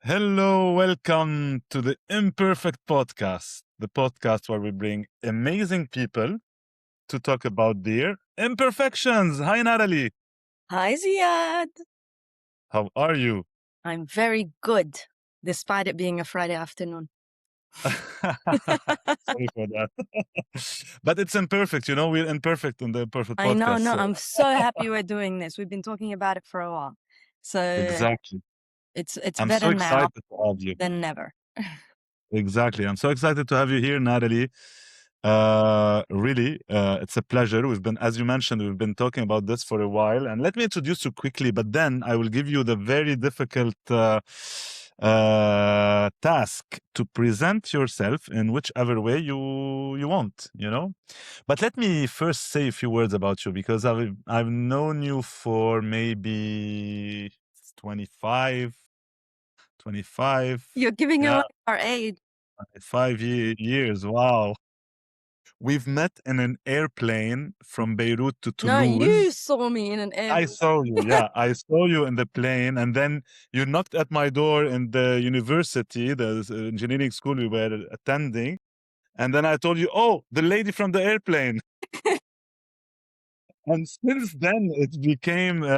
Hello, welcome to the Imperfect Podcast, the podcast where we bring amazing people to talk about their imperfections. Hi, Natalie. Hi, Ziad. How are you? I'm very good, despite it being a Friday afternoon. Sorry for that. But it's imperfect, we're imperfect on the Imperfect I know, Podcast. no, So I'm so happy we're doing this. We've been talking about it for a while. So exactly. it's I'm so better now excited to have you. than never. Exactly. I'm so excited to have you here, Natalie. Really, it's a pleasure. As you mentioned, we've been talking about this for a while. And let me introduce you quickly, but then I will give you the very difficult task to present yourself in whichever way you want. But let me first say a few words about you because I've known you for maybe 25, 25. You're giving Yeah, away our age. 5 years. Wow. We've met in an airplane from Beirut to No, you Toulouse. saw me in an air. I saw you. Yeah, I saw you in the plane. And then you knocked at my door in the university, the engineering school we were attending. And then I told you, oh, the lady from the airplane. And since then, it became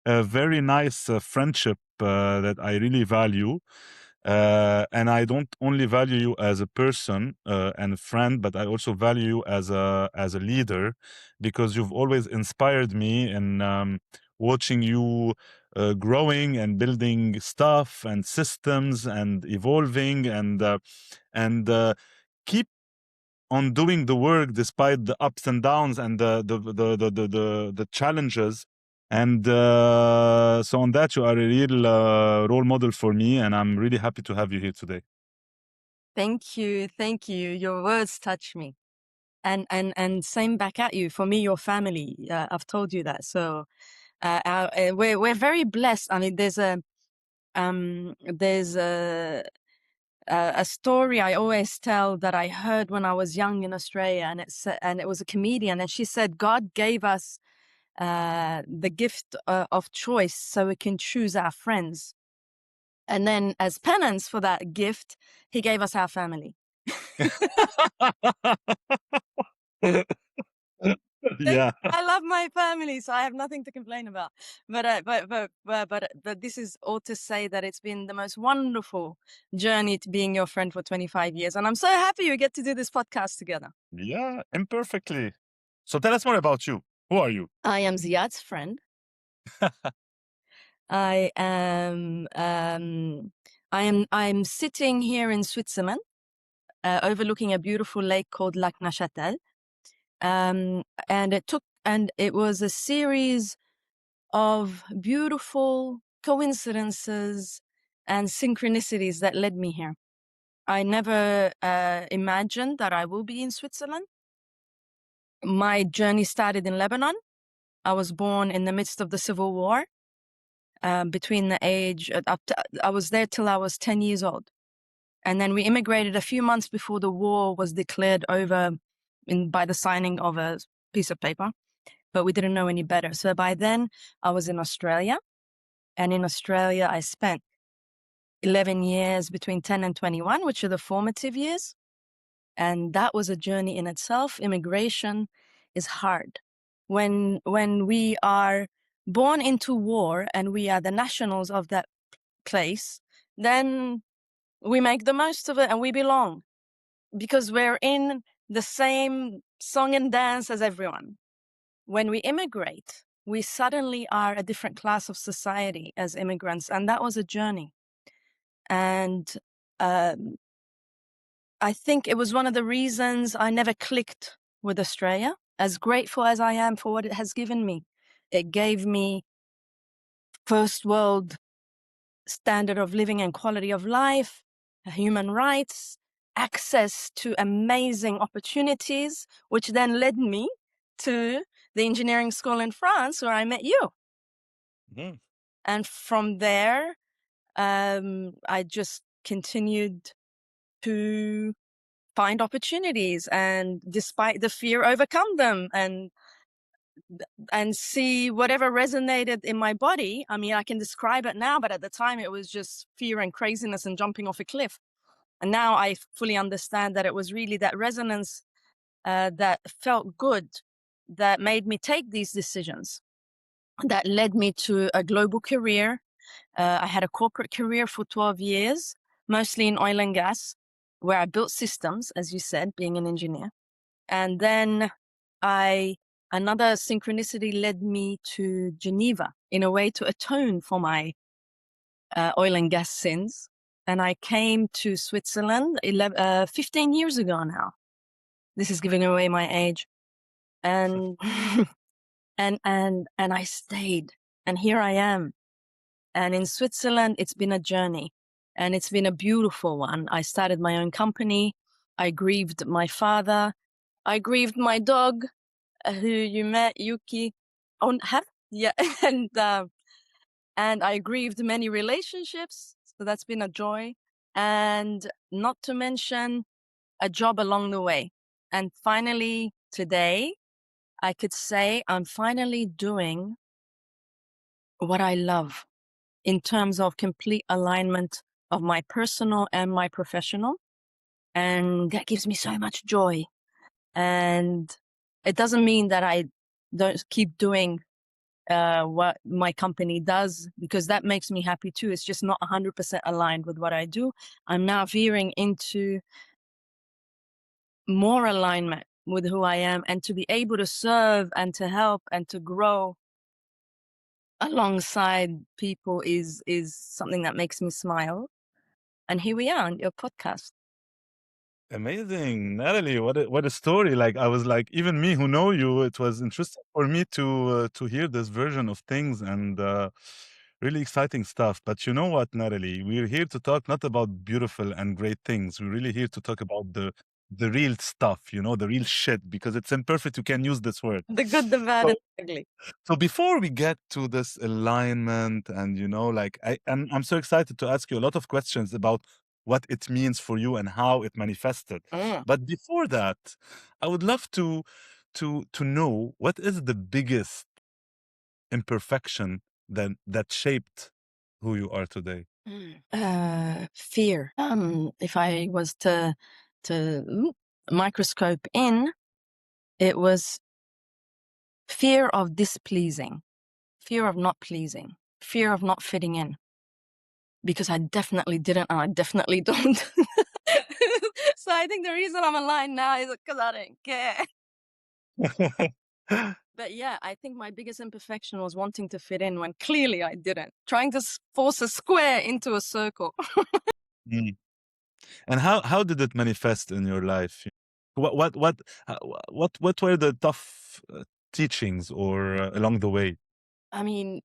a very nice friendship that I really value. And I don't only value you as a person and a friend, but I also value you as a leader, because you've always inspired me in watching you growing and building stuff and systems and evolving and keep on doing the work despite the ups and downs and the challenges. And so on that, you are a real role model for me, and I'm really happy to have you here today. Thank you. Thank you. Your words touch me. And same back at you. For me, your family. I've told you that. So we're very blessed. I mean, there's a story I always tell that I heard when I was young in Australia, and it was a comedian, and she said God gave us the gift of choice so we can choose our friends, and then as penance for that gift, He gave us our family. Yeah. I love my family, so I have nothing to complain about. But this is all to say that it's been the most wonderful journey to being your friend for 25 years, and I'm so happy we get to do this podcast together. Yeah, imperfectly. So tell us more about you. Who are you? I am Ziad's friend. I'm sitting here in Switzerland, overlooking a beautiful lake called Lac Neuchâtel. And it was a series of beautiful coincidences and synchronicities that led me here. I never imagined that I will be in Switzerland. My journey started in Lebanon. I was born in the midst of the civil war. Between the age, I was there till I was 10 years old. And then we immigrated a few months before the war was declared over by the signing of a piece of paper, but we didn't know any better. So by then I was in Australia, and in Australia I spent 11 years between 10 and 21, which are the formative years. And that was a journey in itself. Immigration is hard. When we are born into war and we are the nationals of that place, then we make the most of it and we belong because we're in the same song and dance as everyone. When we immigrate, we suddenly are a different class of society as immigrants, and that was a journey. And I think it was one of the reasons I never clicked with Australia, as grateful as I am for what it has given me. It gave me first world standard of living and quality of life, human rights, access to amazing opportunities, which then led me to the engineering school in France where I met you. Mm. And from there, I just continued to find opportunities and, despite the fear, overcome them. And and see whatever resonated in my body. I mean, I can describe it now, but at the time it was just fear and craziness and jumping off a cliff. And now I fully understand that it was really that resonance that felt good, that made me take these decisions, that led me to a global career. I had a corporate career for 12 years, mostly in oil and gas, where I built systems, as you said, being an engineer. And then another synchronicity led me to Geneva in a way to atone for my oil and gas sins. And I came to Switzerland 15 years ago now. This is giving away my age. And and I stayed. And here I am. And in Switzerland, it's been a journey. And it's been a beautiful one. I started my own company. I grieved my father. I grieved my dog, who you met, Yuki. Oh, yeah. And I grieved many relationships. So that's been a joy. And not to mention a job along the way. And finally, today, I could say I'm finally doing what I love in terms of complete alignment of my personal and my professional. And that gives me so much joy. And it doesn't mean that I don't keep doing what my company does, because that makes me happy too. It's just not 100% aligned with what I do. I'm now veering into more alignment with who I am, and to be able to serve and to help and to grow alongside people is something that makes me smile. And here we are on your podcast. Amazing, Natalie! What a story! Like I was like, even me who know you, it was interesting for me to hear this version of things, and really exciting stuff. But you know what, Natalie? We're here to talk not about beautiful and great things. We're really here to talk about the real stuff, you know, the real shit. Because it's imperfect, you can use this word. The good, the bad, So, and the ugly. so before we get to this alignment, and you know, like I'm so excited to ask you a lot of questions about what it means for you and how it manifested. Mm. But before that, I would love to know what is the biggest imperfection that shaped who you are today. Fear. If I was to microscope in, it was fear of displeasing, fear of not pleasing, fear of not fitting in. Because I definitely didn't, and I definitely don't. So I think the reason I'm aligned now is because I didn't care. But yeah, I think my biggest imperfection was wanting to fit in when clearly I didn't. Trying to force a square into a circle. Mm. And how did it manifest in your life? What were the tough teachings or along the way? I mean,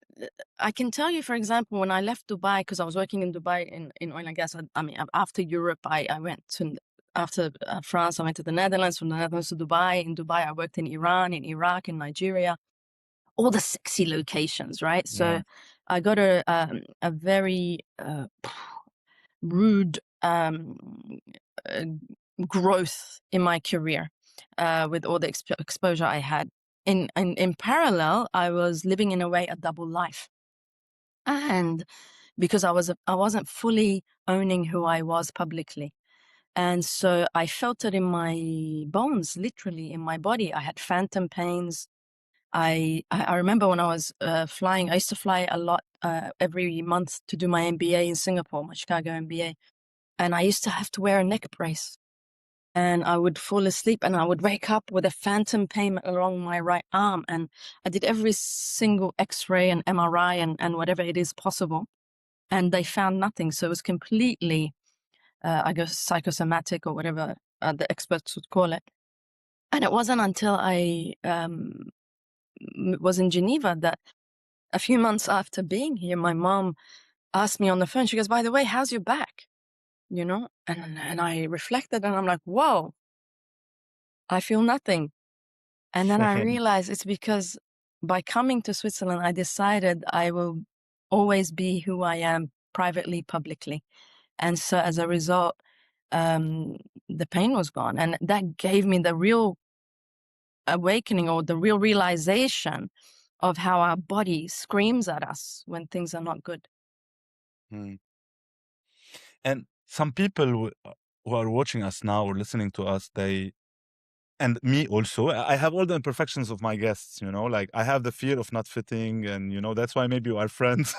I can tell you, for example, when I left Dubai, because I was working in Dubai in oil and gas. I mean, after Europe, I went to, after France, I went to the Netherlands, from the Netherlands to Dubai. In Dubai, I worked in Iran, in Iraq, in Nigeria, all the sexy locations, right? So Yeah. I got a very rude growth in my career with all the exposure I had. In parallel, I was living in a way a double life, and because I wasn't fully owning who I was publicly, and so I felt it in my bones, literally in my body. I had phantom pains. I remember when I was flying. I used to fly a lot every month to do my MBA in Singapore, my Chicago MBA, and I used to have to wear a neck brace. And I would fall asleep and I would wake up with a phantom pain along my right arm. And I did every single X-ray and MRI and whatever it is possible. And they found nothing. So it was completely, I guess, psychosomatic or whatever the experts would call it. And it wasn't until I was in Geneva that a few months after being here, my mom asked me on the phone, she goes, "By the way, how's your back?" You know? And I reflected and I'm like, whoa, I feel nothing. And then I realized it's because by coming to Switzerland, I decided I will always be who I am privately, publicly. And so as a result, the pain was gone. And that gave me the real awakening or the real realization of how our body screams at us when things are not good. Mm. And some people who are watching us now or listening to us, and me also, I have all the imperfections of my guests, you know, like I have the fear of not fitting, and you know, that's why maybe we are friends.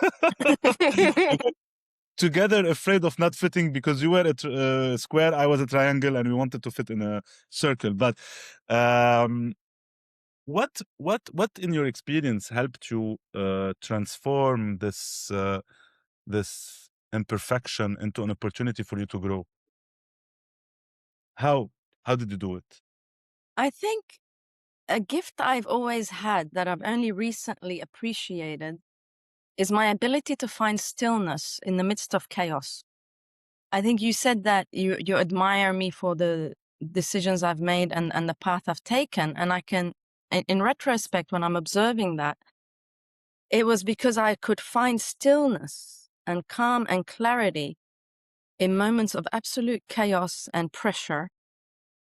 Together afraid of not fitting because you were a square, I was a triangle, and we wanted to fit in a circle. But what in your experience helped you transform this imperfection into an opportunity for you to grow? How did you do it? I think a gift I've always had that I've only recently appreciated is my ability to find stillness in the midst of chaos. I think you said that you admire me for the decisions I've made and the path I've taken. And I can, in retrospect, when I'm observing that, it was because I could find stillness and calm and clarity in moments of absolute chaos and pressure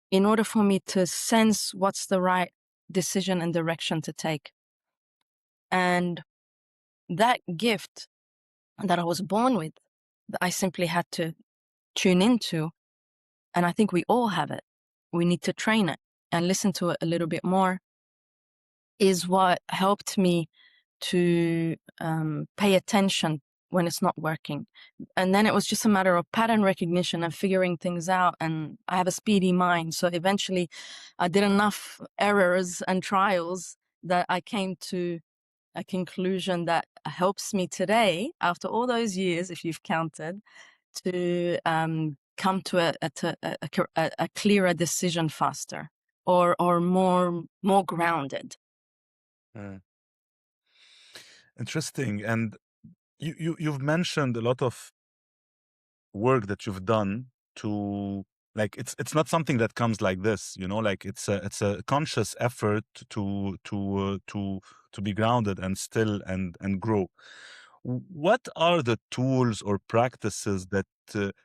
in order for me to sense what's the right decision and direction to take. And that gift that I was born with, that I simply had to tune into, and I think we all have it. We need to train it and listen to it a little bit more, is what helped me to pay attention when it's not working. And then it was just a matter of pattern recognition and figuring things out. And I have a speedy mind. So eventually I did enough errors and trials that I came to a conclusion that helps me today, after all those years, if you've counted, to come to a clearer decision faster, or more grounded. Mm. Interesting. And you've mentioned a lot of work that you've done to, like, it's not something that comes like this, you know, like it's a conscious effort to be grounded and still and grow. What are the tools or practices that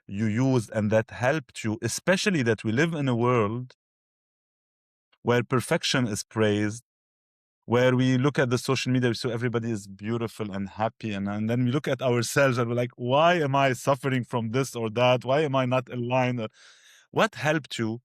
you use and that helped you, especially that we live in a world where perfection is praised, where we look at the social media, so everybody is beautiful and happy, and then we look at ourselves and we're like, why am I suffering from this or that? Why am I not aligned? What helped you?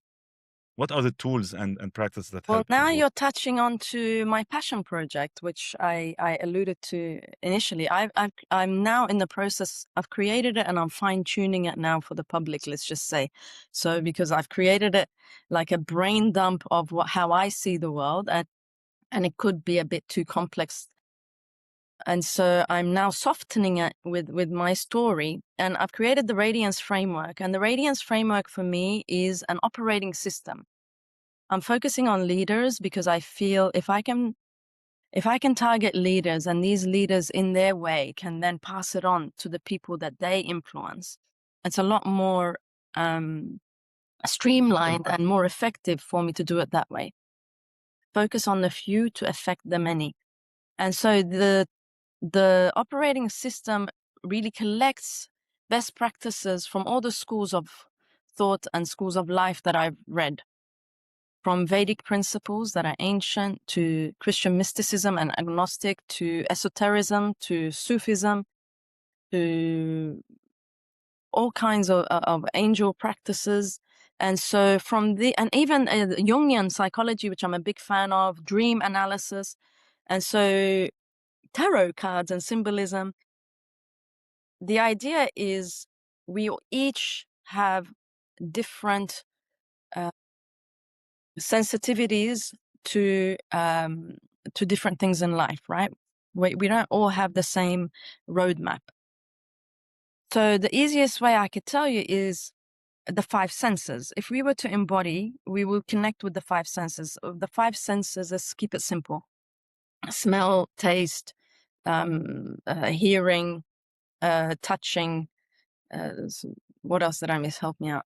What are the tools and practices that Well, helped you now grow? you're touching on to my passion project, which I alluded to initially. I'm now in the process. I've created it and I'm fine tuning it now for the public, let's just say. So because I've created it like a brain dump of how I see the world, and it could be a bit too complex. And so I'm now softening it with my story, and I've created the Radiance Framework. And the Radiance Framework for me is an operating system. I'm focusing on leaders because I feel if I can target leaders, and these leaders in their way can then pass it on to the people that they influence, it's a lot more streamlined and more effective for me to do it that way. Focus on the few to affect the many. And so the operating system really collects best practices from all the schools of thought and schools of life that I've read, from Vedic principles that are ancient to Christian mysticism and agnostic to esotericism to Sufism to all kinds of angel practices. And so and even Jungian psychology, which I'm a big fan of, dream analysis, and so tarot cards and symbolism. The idea is we each have different sensitivities to different things in life, right? We don't all have the same roadmap. So the easiest way I could tell you is the five senses. If we were to embody, we will connect with the five senses. The five senses, let's keep it simple: smell, taste, hearing, touching. What else did I miss? Help me out.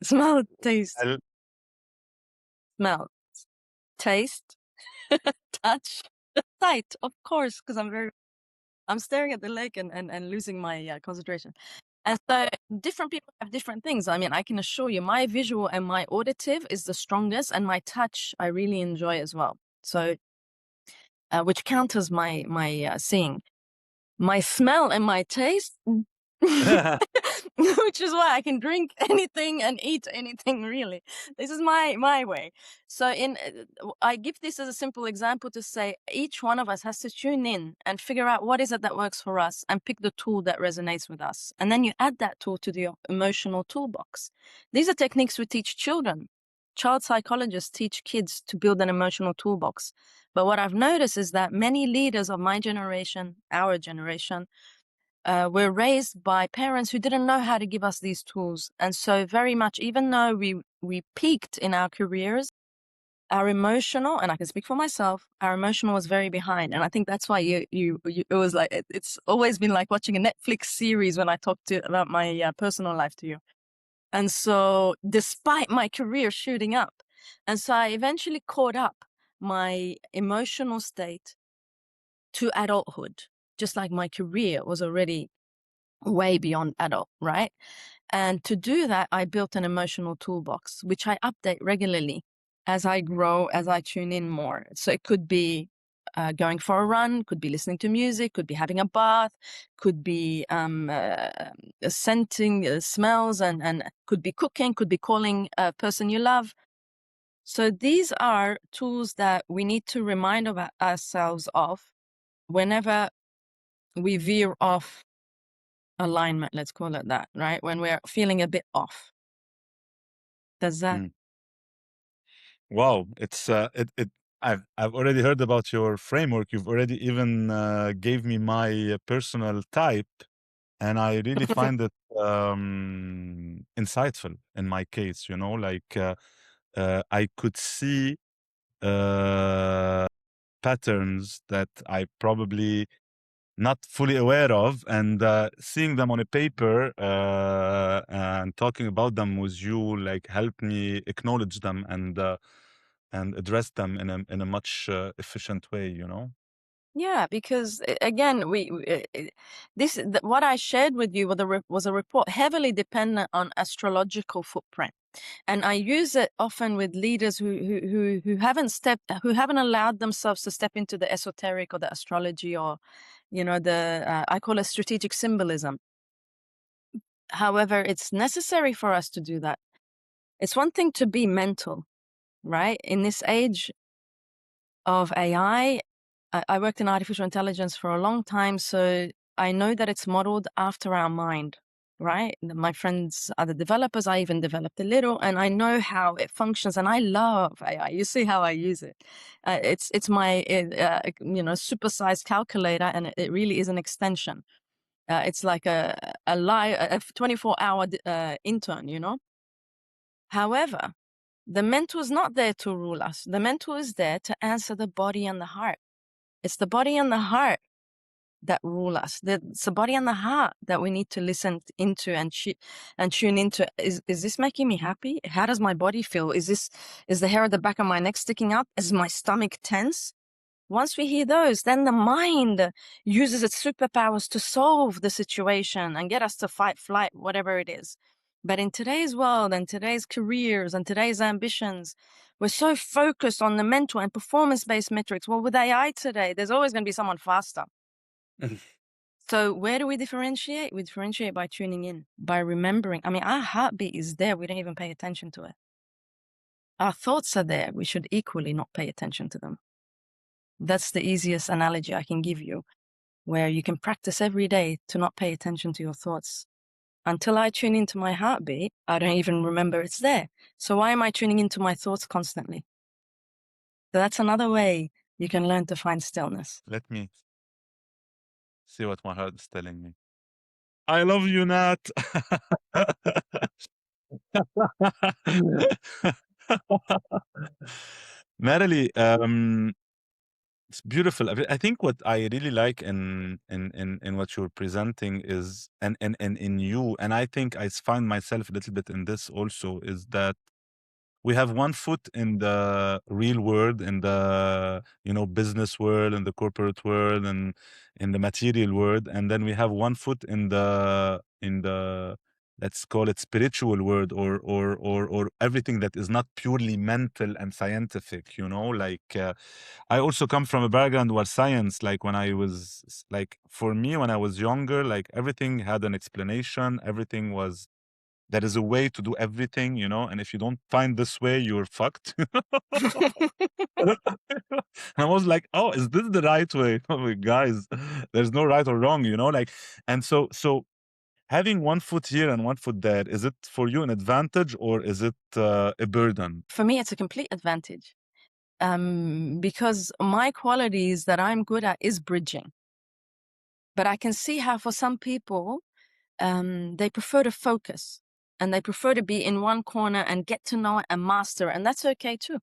Smell, taste, I'll- smell, taste, touch, sight, of course, because I'm staring at the lake and losing my concentration. And so different people have different things. I mean, I can assure you my visual and my auditive is the strongest, and my touch I really enjoy as well. So, which counters my seeing. My smell and my taste, which is why I can drink anything and eat anything, really. This is my way. So I give this as a simple example to say each one of us has to tune in and figure out what is it that works for us and pick the tool that resonates with us. And then you add that tool to the emotional toolbox. These are techniques we teach children. Child psychologists teach kids to build an emotional toolbox. But what I've noticed is that many leaders of my generation, our generation, were raised by parents who didn't know how to give us these tools. And so very much, even though we peaked in our careers, our emotional, and I can speak for myself, our emotional was very behind. And I think that's why it was like, it's always been like watching a Netflix series when I talk about my personal life to you. And so despite my career shooting up, and so I eventually caught up my emotional state to adulthood, just like my career was already way beyond adult, right? And to do that, I built an emotional toolbox, which I update regularly as I grow, as I tune in more. So it could be going for a run, could be listening to music, could be having a bath, could be scenting smells, and could be cooking, could be calling a person you love. So these are tools that we need to remind ourselves of whenever we veer off alignment, let's call it that, right? When we're feeling a bit off. Does that? Mm. Wow, it's it. I've already heard about your framework. You've already even gave me my personal type, and I really find it insightful in my case. You know, like I could see patterns that I probably not fully aware of, and seeing them on a paper and talking about them with you like helped me acknowledge them and address them in a much efficient way, you know. Yeah, because again, what I shared with you was a report heavily dependent on astrological footprint, and I use it often with leaders who haven't allowed themselves to step into the esoteric or the astrology, or the I call it strategic symbolism. However, it's necessary for us to do that. It's one thing to be mental, right? In this age of AI, I worked in artificial intelligence for a long time, so I know that it's modeled after our mind, right? My friends are the developers. I even developed a little, and I know how it functions, and I love AI. You see how I use it. It's my supersized calculator, and it really is an extension. It's like a 24-hour intern, you know. However, the mentor is not there to rule us. The mentor is there to answer the body and the heart. It's the body and the heart that rule us. It's the body and the heart that we need to listen into and tune into. Is this making me happy? How does my body feel? Is the hair at the back of my neck sticking out? Is my stomach tense? Once we hear those, then the mind uses its superpowers to solve the situation and get us to fight, flight, whatever it is. But in today's world and today's careers and today's ambitions, we're so focused on the mental and performance-based metrics. Well, with AI today, there's always going to be someone faster. So where do we differentiate? We differentiate by tuning in, by remembering. I mean, our heartbeat is there. We don't even pay attention to it. Our thoughts are there. We should equally not pay attention to them. That's the easiest analogy I can give you, where you can practice every day to not pay attention to your thoughts. Until I tune into my heartbeat, I don't even remember it's there. So why am I tuning into my thoughts constantly? So that's another way you can learn to find stillness. Let me see what my heart is telling me. I love you, Nat. Natalie, it's beautiful. I think what I really like in what you're presenting is and in you, and I think I find myself a little bit in this also, is that we have one foot in the real world, in the business world, in the corporate world, and in the material world, and then we have one foot in the let's call it spiritual world, or everything that is not purely mental and scientific. Like I also come from a background where science, like when I was like, for me, when I was younger, like everything had an explanation, everything was, there is a way to do everything, and if you don't find this way, you're fucked. And I was like, oh, is this the right way? Oh, guys, there's no right or wrong, like, and so having one foot here and one foot there, is it for you an advantage or is it a burden? For me, it's a complete advantage. Because my qualities that I'm good at is bridging. But I can see how for some people, they prefer to focus and they prefer to be in one corner and get to know it and master it, and that's okay too.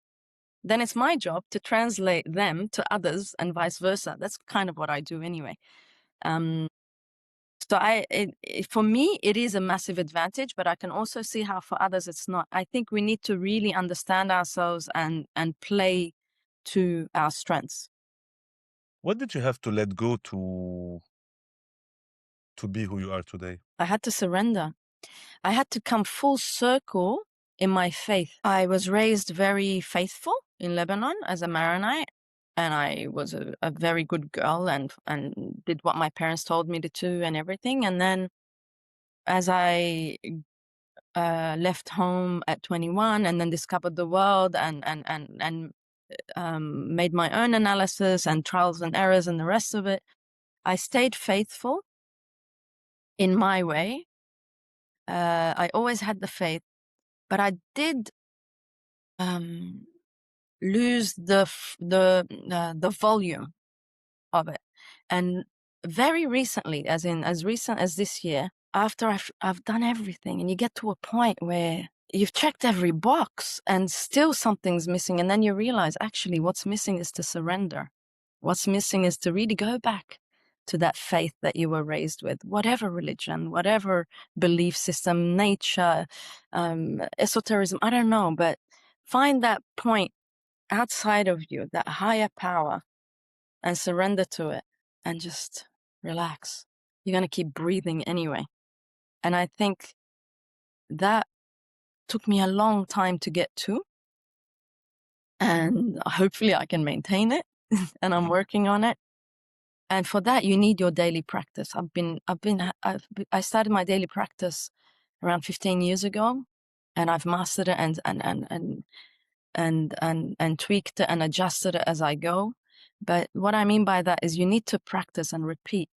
Then it's my job to translate them to others and vice versa. That's kind of what I do anyway. So for me, it is a massive advantage, but I can also see how for others it's not. I think we need to really understand ourselves and play to our strengths. What did you have to let go to be who you are today? I had to surrender. I had to come full circle in my faith. I was raised very faithful in Lebanon as a Maronite, and I was a very good girl and did what my parents told me to do and everything. And then as I left home at 21 and then discovered the world and made my own analysis and trials and errors and the rest of it, I stayed faithful in my way. I always had the faith, but I did lose the volume of it. And very recently, as recent as this year, after I've done everything, and you get to a point where you've checked every box and still something's missing, and then you realize actually what's missing is to surrender. What's missing is to really go back to that faith that you were raised with, whatever religion, whatever belief system, nature, esotericism, I don't know, but find that point outside of you, that higher power, and surrender to it and just relax. You're going to keep breathing anyway. And I think that took me a long time to get to. And hopefully I can maintain it. And I'm working on it. And for that, you need your daily practice. I started my daily practice around 15 years ago, and I've mastered it and tweaked it and adjusted it as I go. But what I mean by that is you need to practice and repeat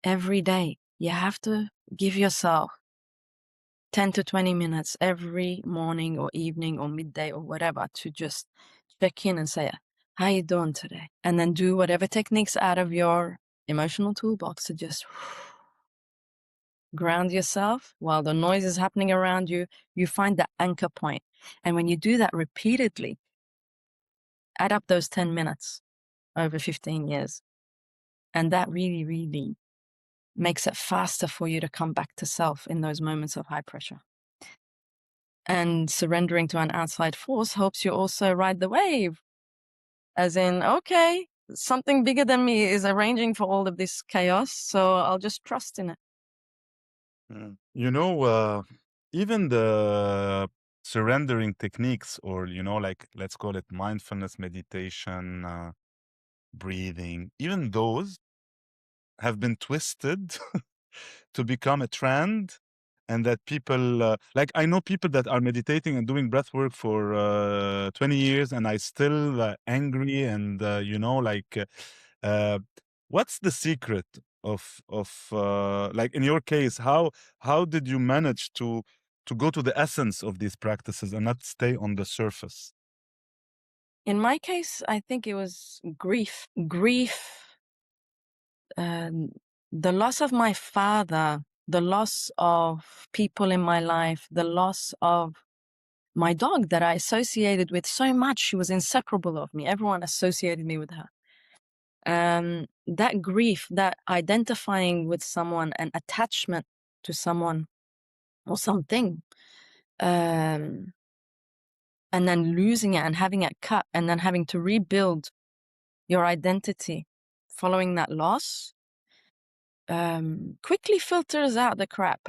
every day. You have to give yourself 10 to 20 minutes every morning or evening or midday or whatever to just check in and say, how you doing today? And then do whatever techniques out of your emotional toolbox to just ground yourself while the noise is happening around you. You find that anchor point. And when you do that repeatedly, add up those 10 minutes over 15 years. And that really, really makes it faster for you to come back to self in those moments of high pressure. And surrendering to an outside force helps you also ride the wave. As in, okay, something bigger than me is arranging for all of this chaos, so I'll just trust in it. Even the surrendering techniques, or, like, let's call it mindfulness meditation, breathing, even those have been twisted to become a trend, and that people like, I know people that are meditating and doing breath work for 20 years, and I still angry, and what's the secret of like, in your case, how did you manage to go to the essence of these practices and not stay on the surface? In my case, I think it was grief. The loss of my father, the loss of people in my life, the loss of my dog that I associated with so much. She was inseparable of me. Everyone associated me with her. That grief, that identifying with someone and attachment to someone or something, and then losing it and having it cut and then having to rebuild your identity following that loss, quickly filters out the crap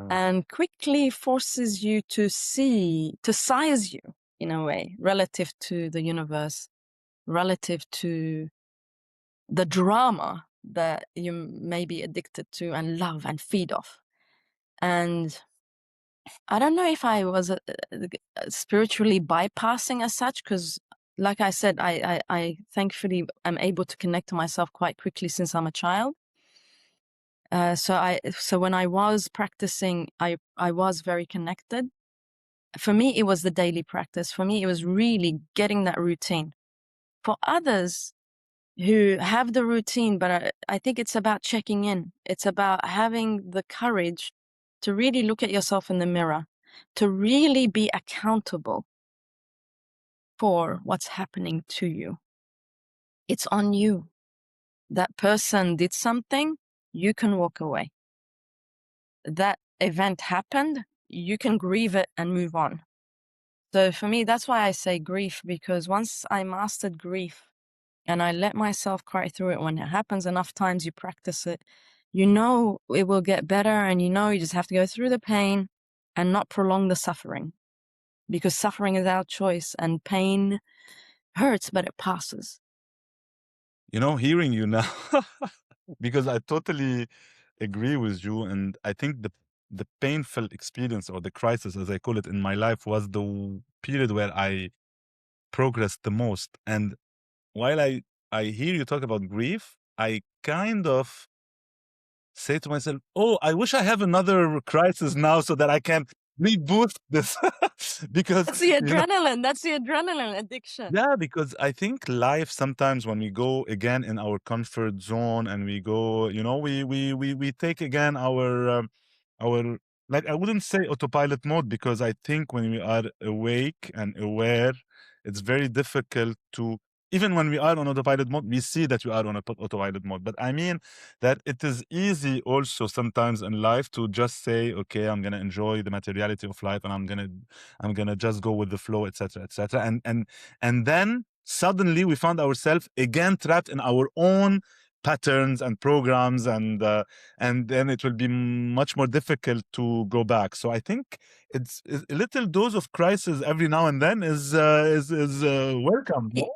and quickly forces you to size you in a way relative to the universe, relative to the drama that you may be addicted to and love and feed off. And I don't know if I was spiritually bypassing as such, because like I said, I thankfully am able to connect to myself quite quickly since I'm a child. So when I was practicing, I was very connected. For me, it was the daily practice. For me, it was really getting that routine. For others who have the routine, but I think it's about checking in. It's about having the courage to really look at yourself in the mirror, to really be accountable for what's happening to you. It's on you. That person did something, you can walk away. That event happened, you can grieve it and move on. So for me, that's why I say grief, because once I mastered grief and I let myself cry through it, when it happens enough times, you practice it, you know it will get better, and you know you just have to go through the pain and not prolong the suffering, because suffering is our choice and pain hurts, but it passes. Hearing you now, because I totally agree with you, and I think the painful experience, or the crisis, as I call it, in my life was the period where I progressed the most. And while I hear you talk about grief, I kind of say to myself, "Oh, I wish I have another crisis now so that I can reboot this," because That's the adrenaline. That's the adrenaline addiction. yeah, because I think life sometimes, when we go again in our comfort zone and we go, we take again our, like, I wouldn't say autopilot mode, because I think when we are awake and aware, it's very difficult to, even when we are on autopilot mode, we see that we are on autopilot mode. But I mean that it is easy also sometimes in life to just say, okay, I'm gonna enjoy the materiality of life, and I'm gonna just go with the flow, etc., etc. And then suddenly we found ourselves again trapped in our own patterns and programs, and then it will be much more difficult to go back. So I think it's a little dose of crisis every now and then is welcome. No?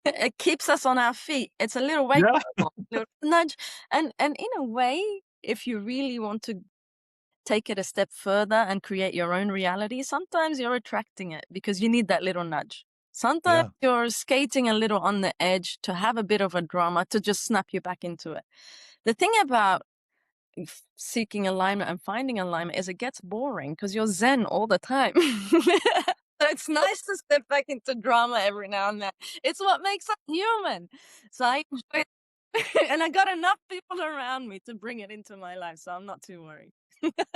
It keeps us on our feet. It's a little wake Yeah. up, little nudge. And in a way, if you really want to take it a step further and create your own reality, sometimes you're attracting it because you need that little nudge. Sometimes Yeah. you're skating a little on the edge to have a bit of a drama to just snap you back into it. The thing about seeking alignment and finding alignment is it gets boring because you're zen all the time. So it's nice to step back into drama every now and then. It's what makes us human. So I enjoy it. And I got enough people around me to bring it into my life, so I'm not too worried.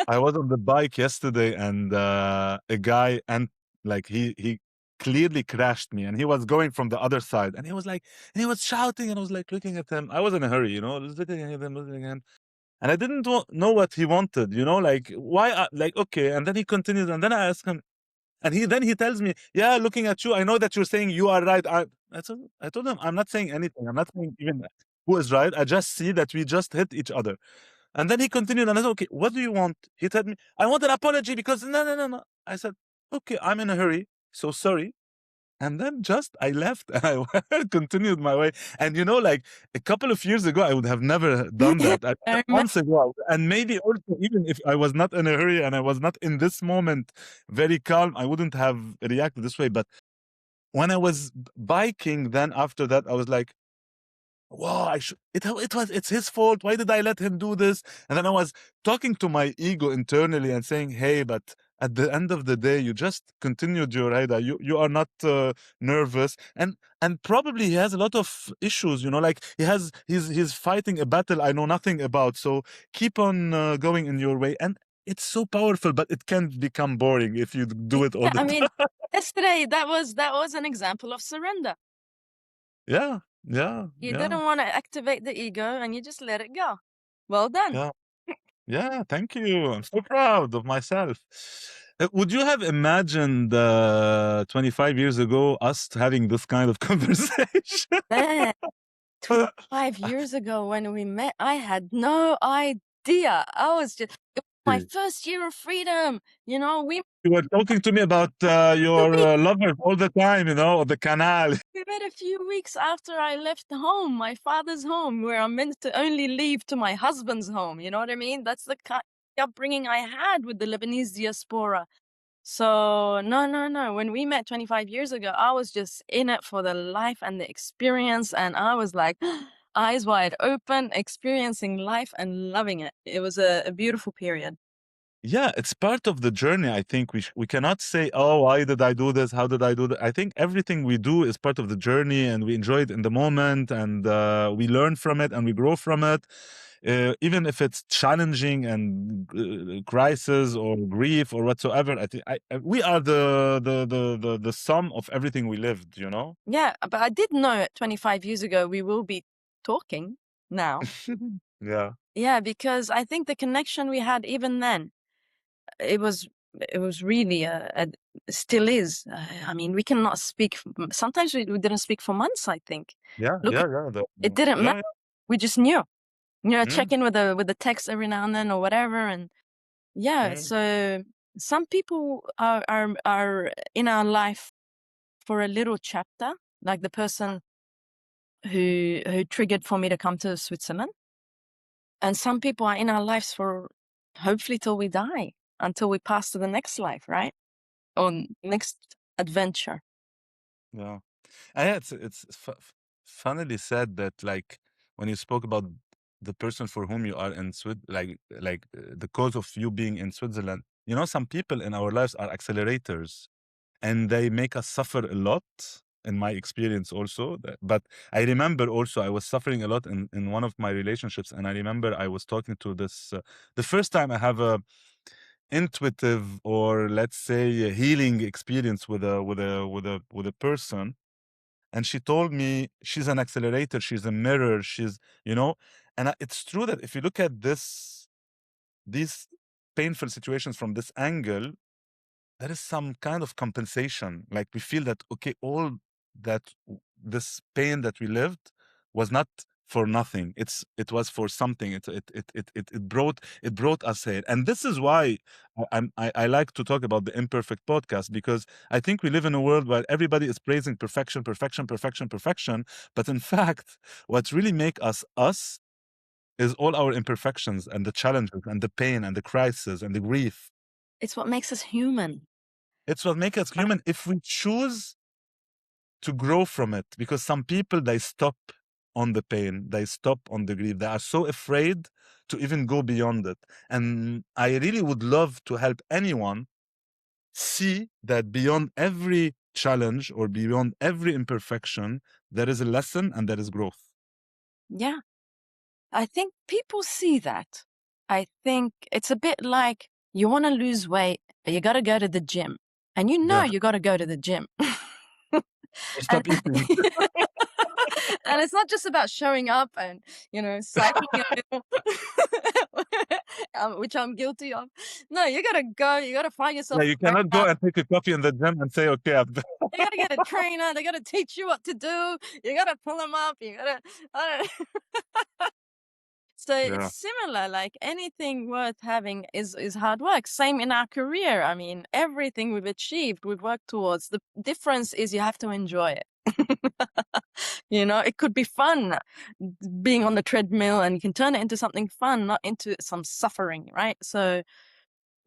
I was on the bike yesterday, and a guy, and like he clearly crashed me, and he was going from the other side, and he was shouting, and I was like looking at him. I was in a hurry, I was looking at him, and I didn't know what he wanted, like why, like, okay. And then he continues, and then I asked him, and he tells me, yeah, looking at you, I know that you're saying you are right. I told him, I'm not saying anything. I'm not saying even who is right. I just see that we just hit each other. And then he continued, and I said, okay, what do you want? He told me, I want an apology because no, no, no, no. I said, okay, I'm in a hurry, so sorry. And then just I left and I continued my way. And like a couple of years ago, I would have never done that. I remember Months ago, and maybe also even if I was not in a hurry and I was not in this moment very calm, I wouldn't have reacted this way. But when I was biking, then after that, I was like, wow, it's his fault. Why did I let him do this? And then I was talking to my ego internally and saying, hey, but at the end of the day, you just continued your ride. You are not nervous, and probably he has a lot of issues. Like he's fighting a battle I know nothing about. So keep on going in your way, and it's so powerful, but it can become boring if you do it all the I mean, time. yesterday that was an example of surrender. Yeah, yeah, You yeah, didn't want to activate the ego and you just let it go. Well done. yeah. Yeah, thank you. I'm so proud of myself. Would you have imagined 25 years ago us having this kind of conversation? Man, 25 years ago when we met, I had no idea. I was just, it was my first year of freedom. You know, You were talking to me about your lover all the time, you know, the canal. we met a few weeks after I left home, my father's home, where I'm meant to only leave to my husband's home. You know what I mean? That's the kind of upbringing I had with the Lebanese diaspora. So no, no, no. When we met 25 years ago, I was just in it for the life and the experience, and I was like eyes wide open, experiencing life and loving it. It was a beautiful period. Yeah, it's part of the journey. I think we cannot say, "Oh, why did I do this? How did I do that?" I think everything we do is part of the journey, and we enjoy it in the moment, and we learn from it, and we grow from it. Even if it's challenging and crisis or grief or whatsoever, I think we are the sum of everything we lived. You know. Yeah, but I did know 25 years ago we will be talking now. Yeah. Yeah, because I think the connection we had even then, it was it was really still is. I mean, we cannot speak. Sometimes we didn't speak for months. I think. Yeah. Look, Yeah. Yeah. it didn't Yeah. matter. We just knew. You know, Yeah. check in with the text every now and then or whatever, and yeah. Mm, So some people are in our life for a little chapter, like the person who triggered for me to come to Switzerland. And some people are in our lives for hopefully till we die, until we pass to the next life, right? Or next adventure. yeah. Yeah, it's funnily said that like when you spoke about the person for whom you are in the cause of you being in Switzerland, you know, some people in our lives are accelerators and they make us suffer a lot. In my experience, also, but I remember also I was suffering a lot in one of my relationships, and I remember I was talking to this the first time I have a intuitive or let's say a healing experience with a person, and she told me she's an accelerator, she's a mirror, she's, you know, and it's true that if you look at these painful situations from this angle, there is some kind of compensation. Like we feel that, okay, all that this pain that we lived was not for nothing. It was for something. It brought us here. And this is why I like to talk about the imperfect podcast, because I think we live in a world where everybody is praising perfection, perfection, perfection, perfection. But in fact, what really make us is all our imperfections and the challenges and the pain and the crisis and the grief. It's what makes us human. It's what makes us Right? human if we choose to grow from it. Because some people, they stop on the pain, they stop on the grief. They are so afraid to even go beyond it. And I really would love to help anyone see that beyond every challenge or beyond every imperfection, there is a lesson and there is growth. Yeah. I think people see that. I think it's a bit like you want to lose weight, but you got to go to the gym. And you know Yeah. you got to go to the gym. Or and, stop eating. and it's not just about showing up and, you know, cycling a little, which I'm guilty of. No, you got to go. You got to find Yeah, yourself you a cannot go workout. and take a coffee in the gym and say, okay, You got to get a trainer. They got to teach you what to do. You got to pull them up. You got to, So it's yeah. similar, like anything worth having is hard work. Same in our career. I mean, everything we've achieved, we've worked towards. The difference is you have to enjoy it. You know, it could be fun being on the treadmill, and you can turn it into something fun, not into some suffering, right? So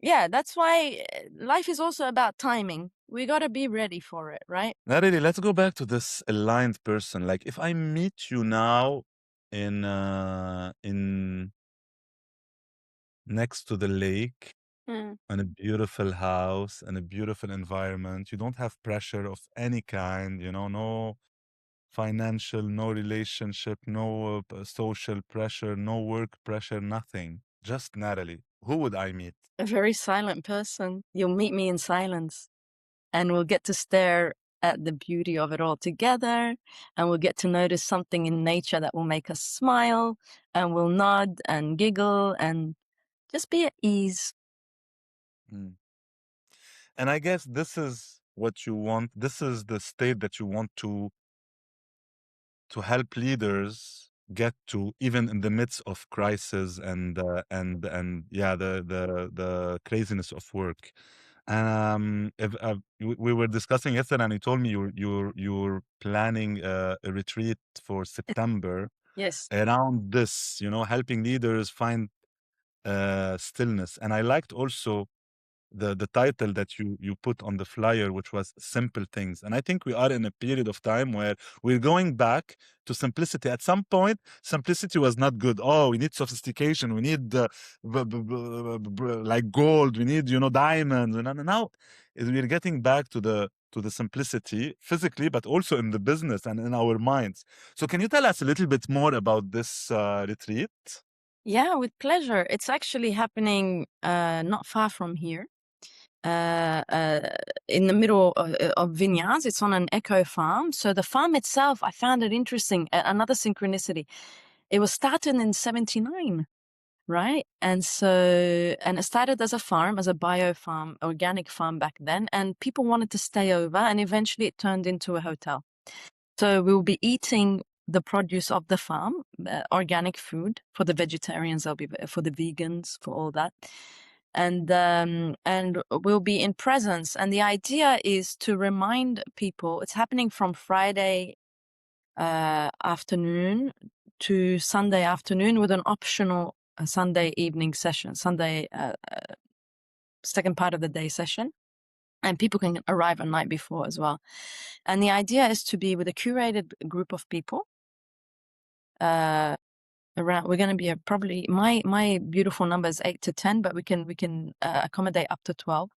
yeah, that's why life is also about timing. We got to be ready for it, right? Not really. Let's go back to this aligned person. Like if I meet you now in next to the lake, Mm. in a beautiful house and a beautiful environment, you don't have pressure of any kind, you know, no financial, no relationship, no social pressure, no work pressure, nothing. Just Natalie. Who would I meet? A very silent person. You'll meet me in silence. And we'll get to stare at the beauty of it all together, and we'll get to notice something in nature that will make us smile, and we'll nod and giggle and just be at ease. Mm. And I guess this is what you want. This is the state that you want to help leaders get to, even in the midst of crisis and yeah, the craziness of work. If we were discussing yesterday, and you told me you're planning a retreat for September Yes. around this, you know, helping leaders find stillness. And I liked also the title that you put on the flyer, which was simple things. And I think we are in a period of time where we're going back to simplicity. At some point, simplicity was not good. Oh, we need sophistication, we need like gold, we need, you know, diamonds. And now we're getting back to the simplicity physically, but also in the business and in our minds. So can you tell us a little bit more about this retreat? Yeah, with pleasure. It's actually happening not far from here. In the middle of vineyards. It's on an eco farm. So the farm itself, I found it interesting. Another synchronicity. It was started in 79, right? And it started as a farm, as a bio farm, organic farm back then. And people wanted to stay over, and eventually it turned into a hotel. So we will be eating the produce of the farm, organic food for the vegetarians, there'll be for the vegans, for all that. And we'll be in presence. And the idea is to remind people, it's happening from Friday afternoon to Sunday afternoon with an optional Sunday evening session, Sunday second part of the day session. And people can arrive a night before as well. And the idea is to be with a curated group of people. Around, we're going to be probably my beautiful number is 8 to 10, but we can accommodate up to 12.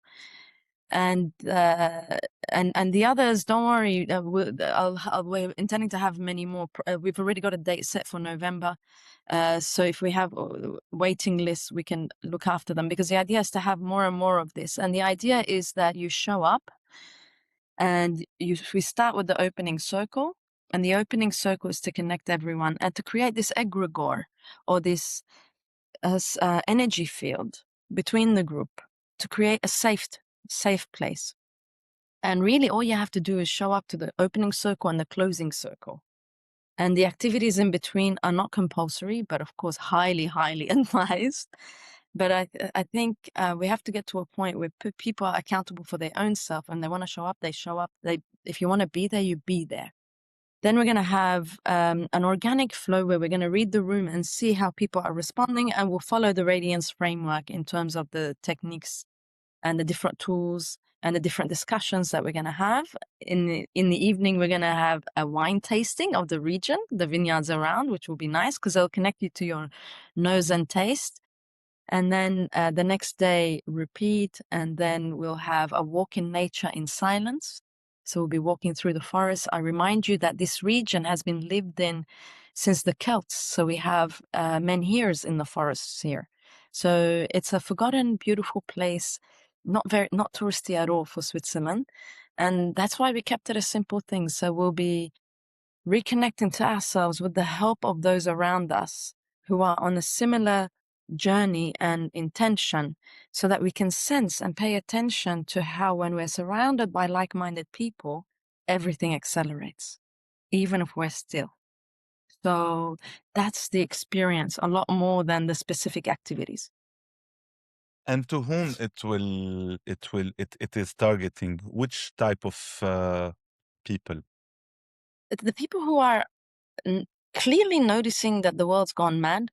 And the others, don't worry. We're intending to have many more. We've already got a date set for November. So if we have waiting lists, we can look after them, because the idea is to have more and more of this. And the idea is that you show up, and we start with the opening circle. And the opening circle is to connect everyone and to create this egregore, or this energy field between the group, to create a safe place. And really all you have to do is show up to the opening circle and the closing circle. And the activities in between are not compulsory, but of course highly, highly advised. But I think we have to get to a point where people are accountable for their own self, and they want to show up, they show up. If you want to be there, you be there. Then we're going to have an organic flow where we're going to read the room and see how people are responding, and we'll follow the Radiance Framework in terms of the techniques and the different tools and the different discussions that we're going to have. In the evening, we're going to have a wine tasting of the region, the vineyards around, which will be nice because they'll connect you to your nose and taste. And then the next day, repeat, and then we'll have a walk in nature in silence. So we'll be walking through the forest. I remind you that this region has been lived in since the Celts. So we have menhirs in the forests here. So it's a forgotten, beautiful place, not touristy at all for Switzerland. And that's why we kept it a simple thing. So we'll be reconnecting to ourselves with the help of those around us who are on a similar journey and intention, so that we can sense and pay attention to how, when we're surrounded by like-minded people, everything accelerates, even if we're still. So that's the experience, a lot more than the specific activities. And to whom it is targeting? Which type of people? The people who are clearly noticing that the world's gone mad.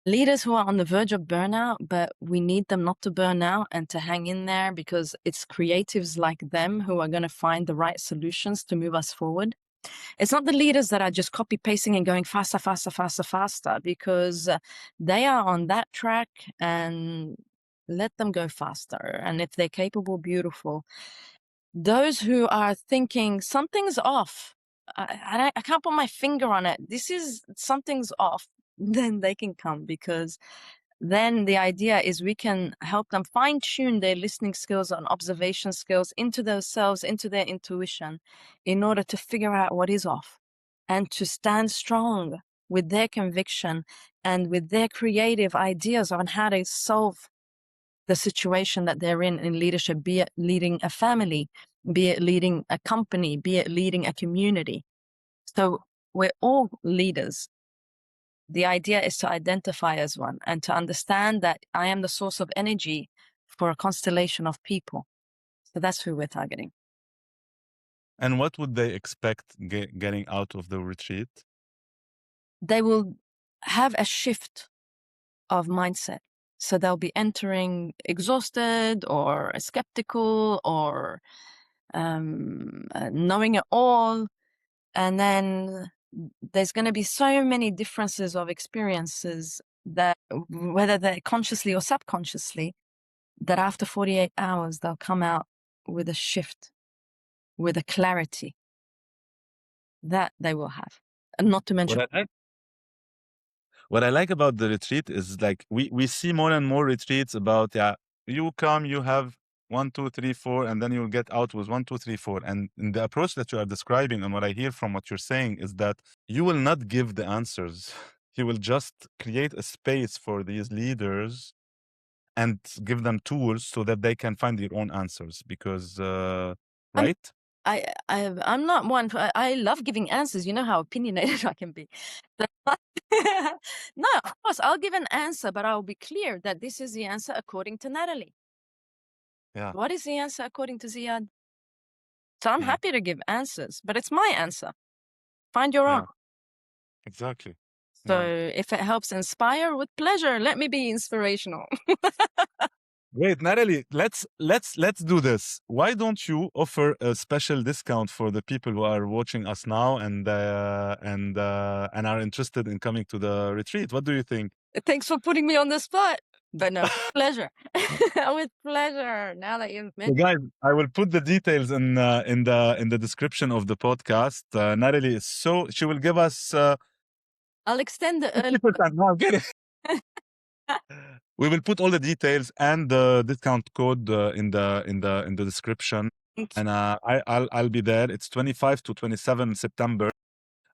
Leaders who are on the verge of burnout, but we need them not to burn out and to hang in there, because it's creatives like them who are going to find the right solutions to move us forward. It's not the leaders that are just copy pasting and going faster, faster, faster, faster, because they are on that track, and let them go faster. And if they're capable, beautiful. Those who are thinking something's off, I can't put my finger on it, something's off, then they can come, because then the idea is we can help them fine-tune their listening skills and observation skills into themselves, into their intuition, in order to figure out what is off, and to stand strong with their conviction and with their creative ideas on how to solve the situation that they're in leadership, be it leading a family, be it leading a company, be it leading a community. So we're all leaders. The idea is to identify as one and to understand that I am the source of energy for a constellation of people. So that's who we're targeting. And what would they expect getting out of the retreat? They will have a shift of mindset. So they'll be entering exhausted or skeptical or knowing it all. And then there's going to be so many differences of experiences that, whether they're consciously or subconsciously, that after 48 hours, they'll come out with a shift, with a clarity that they will have. And not to mention, What I like about the retreat is like we see more and more retreats about you come, you have 1, 2, 3, 4, and then you'll get out with 1, 2, 3, 4. And in the approach that you are describing, and what I hear from what you're saying is that you will not give the answers. You will just create a space for these leaders and give them tools so that they can find their own answers. Because right? I'm not one. I love giving answers. You know how opinionated I can be. No, of course, I'll give an answer, but I'll be clear that this is the answer according to Nathalie. Yeah. What is the answer according to Ziad? So I'm happy to give answers, but it's my answer. Find your own. Exactly. So if it helps inspire, with pleasure, let me be inspirational. Wait, Natalie, let's do this. Why don't you offer a special discount for the people who are watching us now and are interested in coming to the retreat? What do you think? Thanks for putting me on the spot. But no, pleasure. With pleasure. Now that you've So mentioned, guys, I will put the details in the description of the podcast. Natalie is she will give us I'll extend the early. 50%. No, I'm kidding. We will put all the details and the discount code in the description. And I'll be there. It's 25 to 27 September.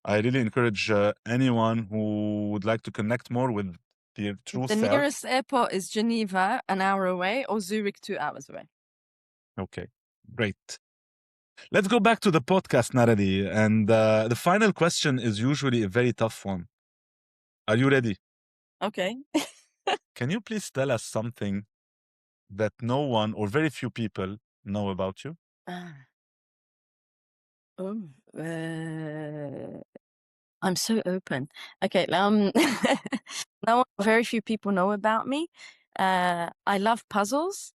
I really encourage anyone who would like to connect more with their true The self. nearest airport is Geneva, an hour away, or Zurich, 2 hours away. Okay, great. Let's go back to the podcast, Natalie. And the final question is usually a very tough one. Are you ready? Okay. Can you please tell us something that no one or very few people know about you? I'm so open. Okay. Now very few people know about me. I love puzzles.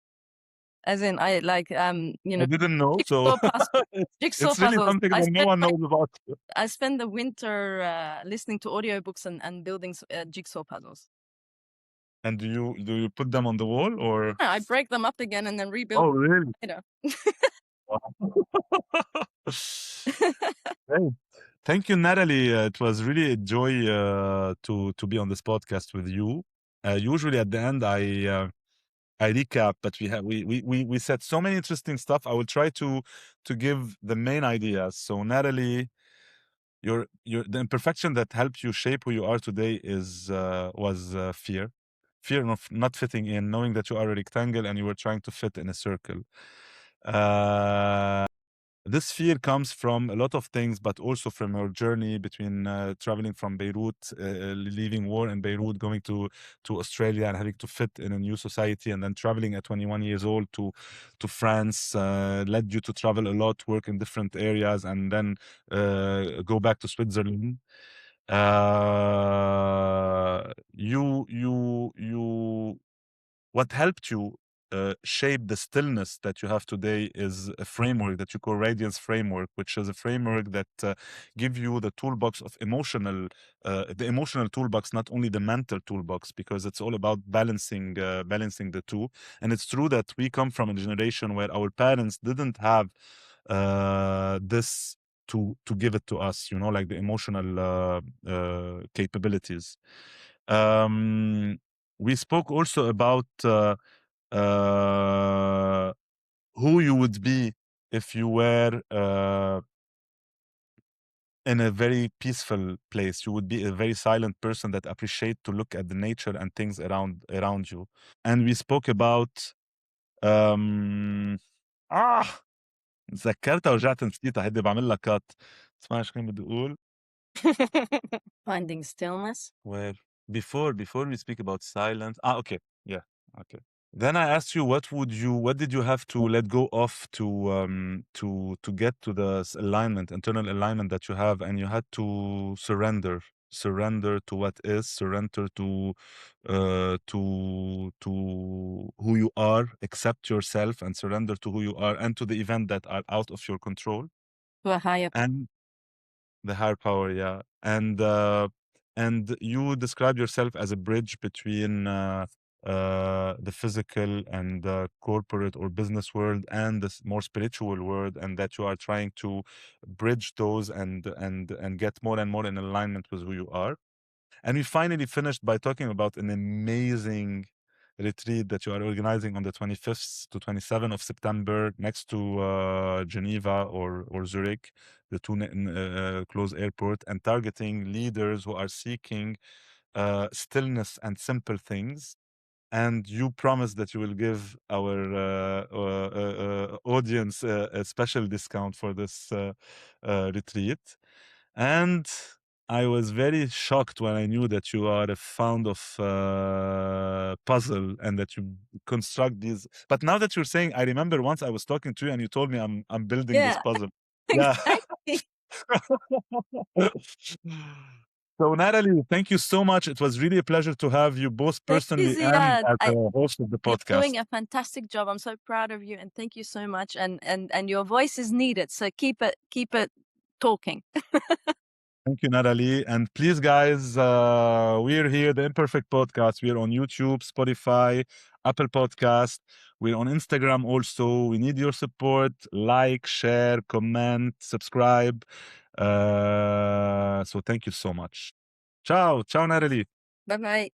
As in, I like, I didn't know, so jigsaw it's really puzzles. something that no one knows about you. I spend the winter listening to audiobooks and building jigsaw puzzles. And do you put them on the wall or? I break them up again and then rebuild. Oh, really? Later. Great. Thank you, Natalie. It was really a joy to be on this podcast with you. Usually at the end, I recap, but we said so many interesting stuff. I will try to give the main ideas. So, Natalie, the imperfection that helped you shape who you are today was fear of not fitting in, knowing that you are a rectangle and you were trying to fit in a circle. This fear comes from a lot of things, but also from your journey between traveling from Beirut, leaving war in Beirut, going to Australia and having to fit in a new society, and then traveling at 21 years old to France, led you to travel a lot, work in different areas, and then go back to Switzerland. What helped you shape the stillness that you have today is a framework that you call Radiance Framework, which is a framework that give you the toolbox of the emotional toolbox, not only the mental toolbox, because it's all about balancing the two. And it's true that we come from a generation where our parents didn't have this to give it to us, like the emotional capabilities. We spoke also about who you would be if you were in a very peaceful place. You would be a very silent person that appreciate to look at the nature and things around you. And we spoke about um تذكرتها ورجعت نسيتها. هيدي بعمل لها كات. اسمعي ايش كان بدي اقول. Finding stillness. Where before we speak about silence. Okay. Yeah. Okay. Then I asked you what did you have to let go of to get to the alignment, internal alignment that you have, and you had to surrender to what is, surrender to who you are, accept yourself and surrender to who you are and to the event that are out of your control. To a higher And the higher power, yeah. And you describe yourself as a bridge between the physical and the corporate or business world and the more spiritual world, and that you are trying to bridge those and get more and more in alignment with who you are. And we finally finished by talking about an amazing retreat that you are organizing on the 25th to 27th of September next to Geneva or Zurich, the two close airport, and targeting leaders who are seeking stillness and simple things. And you promise that you will give our audience a special discount for this retreat. And I was very shocked when I knew that you are a fond of puzzle and that you construct these. But now that you're saying, I remember once I was talking to you and you told me I'm building this Yeah, puzzle. Yeah. exactly. So Nathalie, thank you so much. It was really a pleasure to have you both Thank you, personally and Ziad. as a host of the You're podcast. doing a fantastic job. I'm so proud of you, and thank you so much. And your voice is needed, so keep it talking. Thank you, Nathalie. And please, guys, we're here, the Imperfect Podcast. We're on YouTube, Spotify, Apple Podcast. We're on Instagram also. We need your support. Like, share, comment, subscribe. So thank you so much. Ciao. Ciao, Nathalie. Bye bye.